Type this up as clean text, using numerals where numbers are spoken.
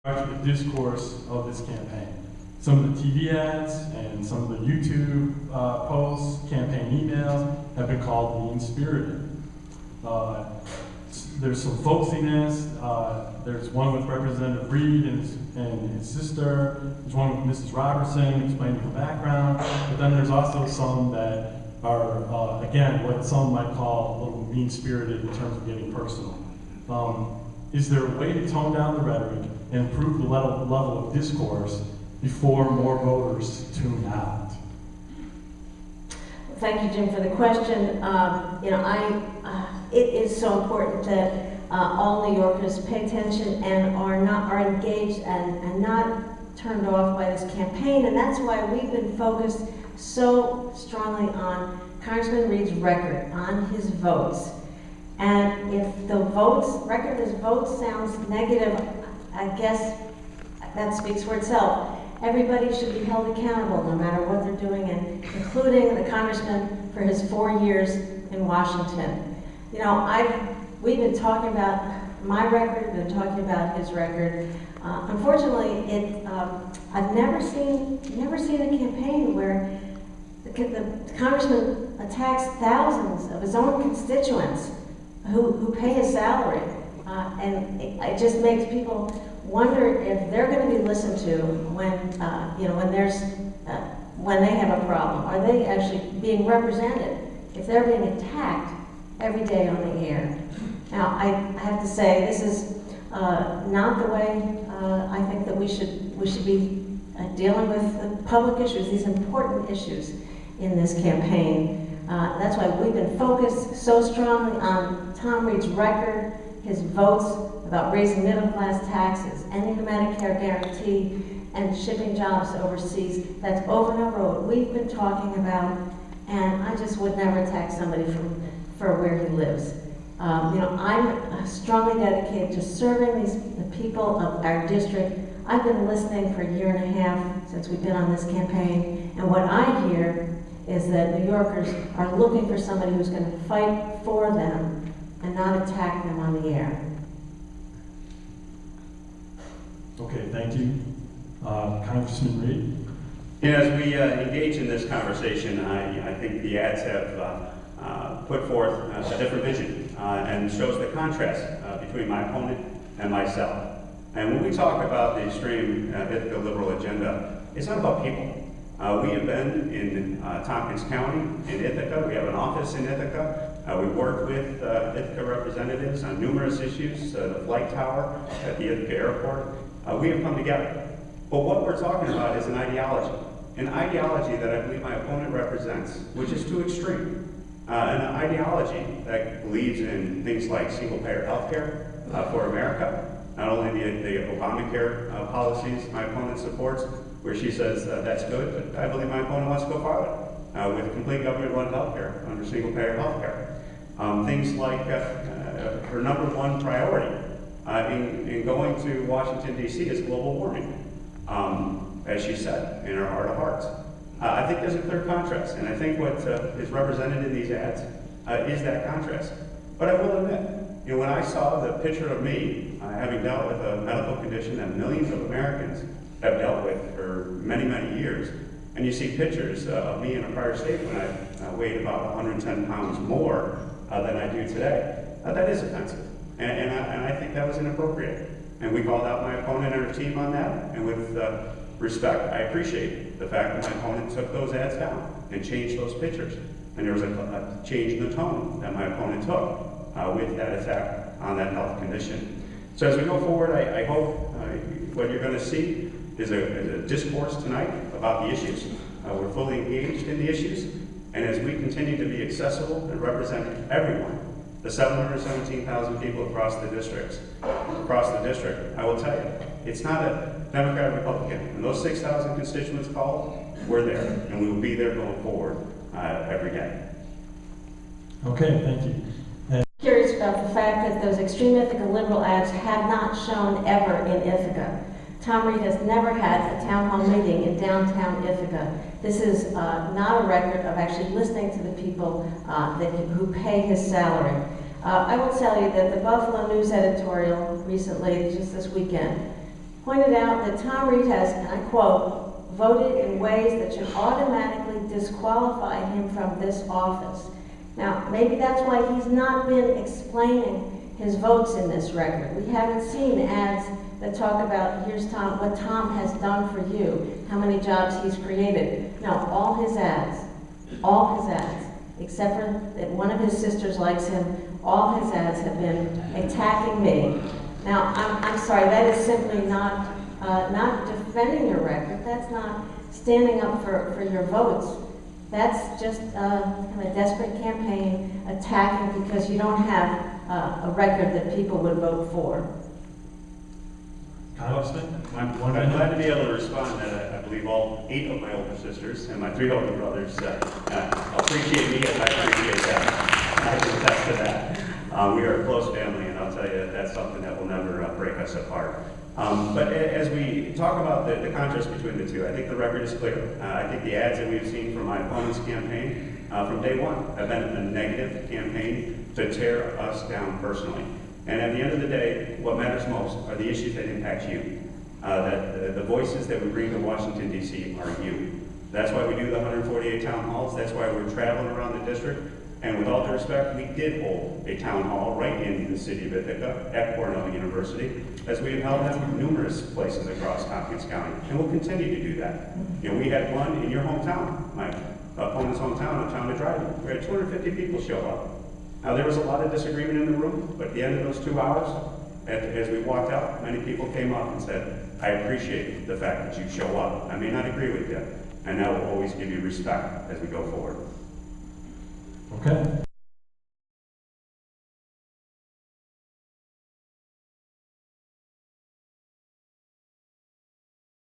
The discourse of this campaign. Some of the TV ads and some of the YouTube posts, campaign emails have been called mean-spirited. There's some folksiness. There's one with Representative Reed and his sister. There's one with Mrs. Robertson explaining her background. But then there's also some that are, again, what some might call a little mean-spirited in terms of getting personal. Is there a way to tone down the rhetoric and improve the level of discourse before more voters tune out? Thank you, Jim, for the question. It is so important that all New Yorkers pay attention and are engaged and not turned off by this campaign, and that's why we've been focused so strongly on Congressman Reed's record, on his votes. And if the record of his votes sounds negative, I guess that speaks for itself. Everybody should be held accountable no matter what they're doing, and including the congressman for his 4 years in Washington. You know, we've been talking about my record, we've been talking about his record. Unfortunately, I've never seen a campaign where the congressman attacks thousands of his own constituents who pay his salary, and it just makes people wonder if they're going to be listened to when they have a problem. Are they actually being represented if they're being attacked every day on the air? Now, I have to say, this is not the way I think that we should be dealing with the public issues, these important issues in this campaign. That's why we've been focused so strongly on Tom Reed's record, his votes about raising middle-class taxes, ending the Medicare guarantee, and shipping jobs overseas. That's over and over what we've been talking about, and I just would never attack somebody for where he lives. I'm strongly dedicated to serving the people of our district. I've been listening for a year and a half since we've been on this campaign, and what I hear is that New Yorkers are looking for somebody who's going to fight for them and not attack them on the air. Okay, thank you. Congressman Reed? As we engage in this conversation, I think the ads have put forth a different vision and shows the contrast between my opponent and myself. And when we talk about the extreme ethical liberal agenda, it's not about people. We have been in Tompkins County, in Ithaca. We have an office in Ithaca. We worked with Ithaca representatives on numerous issues, the flight tower at the Ithaca airport. We have come together. But what we're talking about is an ideology that I believe my opponent represents, which is too extreme. An ideology that believes in things like single-payer health care for America, not only the Obamacare policies my opponent supports, where she says that's good, but I believe my opponent wants to go farther with complete government-run health care under single-payer health care. Things like her number one priority in going to Washington, D.C. is global warming, as she said in her heart of hearts. I think there's a clear contrast, and I think what is represented in these ads is that contrast. But I will admit, when I saw the picture of me having dealt with a medical condition that millions of Americans have dealt with for many, many years, and you see pictures of me in a prior state when I weighed about 110 pounds more than I do today, that is offensive. And I think that was inappropriate. And we called out my opponent and her team on that, and with respect, I appreciate the fact that my opponent took those ads down and changed those pictures. And there was a change in the tone that my opponent took with that attack on that health condition. So as we go forward, I hope what you're going to see is a discourse tonight about the issues. We're fully engaged in the issues, and as we continue to be accessible and represent everyone, the 717,000 people across the district, I will tell you, it's not a Democrat or Republican. And those 6,000 constituents called, we're there, and we will be there going forward every day. Okay, thank you. Curious about the fact that those extreme ethical liberal ads have not shown ever in Ithaca. Tom Reed has never had a town hall meeting in downtown Ithaca. This is not a record of actually listening to the people who pay his salary. I will tell you that the Buffalo News editorial recently, just this weekend, pointed out that Tom Reed has, and I quote, voted in ways that should automatically disqualify him from this office. Now, maybe that's why he's not been explaining his votes in this record. We haven't seen ads that talk about, here's Tom, what Tom has done for you, how many jobs he's created. No, all his ads, except for that one of his sisters likes him, all his ads have been attacking me. Now, I'm sorry, that is simply not defending your record. That's not standing up for your votes. That's just kind of a desperate campaign attacking because you don't have a record that people would vote for. Congressman? I'm glad to be able to respond that I believe all 8 of my older sisters and my 3 older brothers appreciate me as I appreciate them. I can attest to that. We are a close family, and I'll tell you that's something that will never break us apart. But as we talk about the contrast between the two, I think the record is clear. I think the ads that we've seen from my opponent's campaign from day one have been a negative campaign to tear us down personally. And at the end of the day, what matters most are the issues that impact you. That the voices that we bring to Washington, D.C. are you. That's why we do the 148 town halls. That's why we're traveling around the district. And with all due respect, we did hold a town hall right in the city of Ithaca at Cornell University, as we have held them numerous places across Tompkins County, and we'll continue to do that. You know, we had one in your hometown, my opponent's hometown of Town of Dryden. We had 250 people show up. Now, there was a lot of disagreement in the room, but at the end of those 2 hours, as we walked out, many people came up and said, I appreciate the fact that you show up. I may not agree with you, and I will always give you respect as we go forward. Okay.